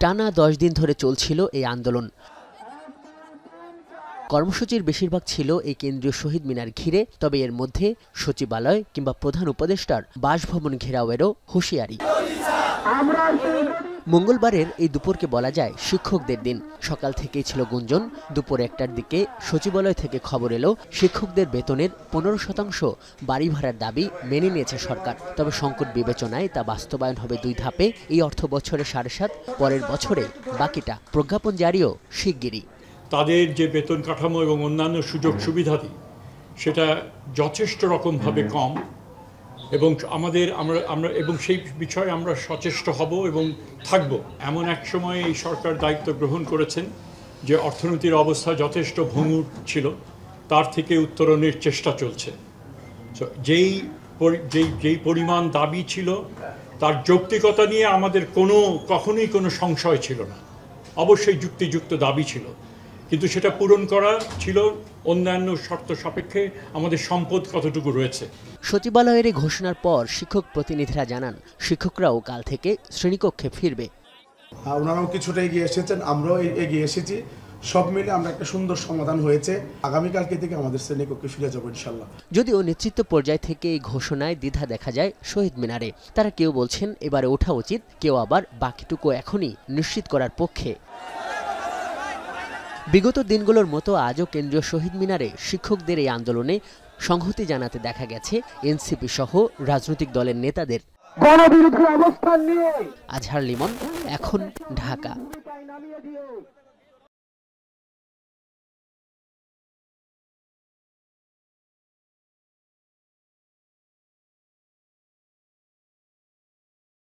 টানা 10 দিন ধরে চলছিল এই আন্দোলন। কর্মসূচির বেশিরভাগ ছিল এই কেন্দ্রীয় শহীদ মিনার ঘিরে, তবে এর মধ্যে সচিবালয় কিংবা প্রধান উপদেষ্টার বাসভবন ঘেরাওয়েরও হুঁশিয়ারি। মঙ্গলবারের এই দুপুরকে বলা যায় শিক্ষকদের দিন। সকাল থেকেই ছিল গুঞ্জন। দুপুর 1টার দিকে সচিবালয় থেকে খবর এলো শিক্ষকদের বেতনের 15% বাড়ি ভাড়ার দাবি মেনে নিয়েছে সরকার। তবে সংকট বিবেচনায় তা বাস্তবায়ন হবে 2 ধাপে। এই অর্থ বছরে 7.5, পরের বছরে বাকিটা। প্রজ্ঞাপন জারিও শিগগিরই। তাদের যে বেতন কাঠামো এবং অন্যান্য সুযোগ সুবিধাদি সেটা যথেষ্ট রকমভাবে কম, এবং আমরা এবং সেই বিষয়ে আমরা সচেষ্ট হব এবং থাকব। এমন এক সময় এই সরকার দায়িত্ব গ্রহণ করেছেন যে অর্থনীতির অবস্থা যথেষ্ট ভঙ্গুর ছিল, তার থেকে উত্তরণের চেষ্টা চলছে। যেই পরিমাণ দাবি ছিল তার যৌক্তিকতা নিয়ে আমাদের কখনোই কোনো সংশয় ছিল না। অবশ্যই যুক্তিযুক্ত দাবি ছিল, কিন্তু সেটা পূরণ করা ছিল অন্যান্য শর্ত সাপেক্ষে আমাদের সম্পদ কতটুকু রয়েছে। সচিবালয়ের এই ঘোষণার পর শিক্ষক প্রতিনিধিরা জানান শ্রীক্ষকরাও কাল থেকে শ্রেণীকক্ষে ফিরবে। ওনারাও কিছুটা এগিয়ে এসেছেন, আমরাও এগিয়ে এসেছি। সব মিলে আমরা একটা সুন্দর সমাধান হয়েছে। আগামীকালকে থেকে আমাদের শ্রেণীকক্ষে ফিরে যাবো ইনশাল্লাহ। যদিও নেতৃত্ব পর্যায় থেকে এই ঘোষণায় দ্বিধা দেখা যায় শহীদ মিনারে। তারা কেউ বলছেন এবারে ওঠা উচিত, কেউ আবার বাকিটুকু এখনই নিশ্চিত করার পক্ষে। বিগত দিনগুলোর মতো আজও কেন্দ্রীয় শহীদ মিনারে শিক্ষকদের এই আন্দোলনে সংহতি জানাতে দেখা গেছে এনসিপি সহ রাজনৈতিক দলের নেতাদের। গণবিরোধী অবস্থান নিয়ে আজহার লিমন, এখন, ঢাকা।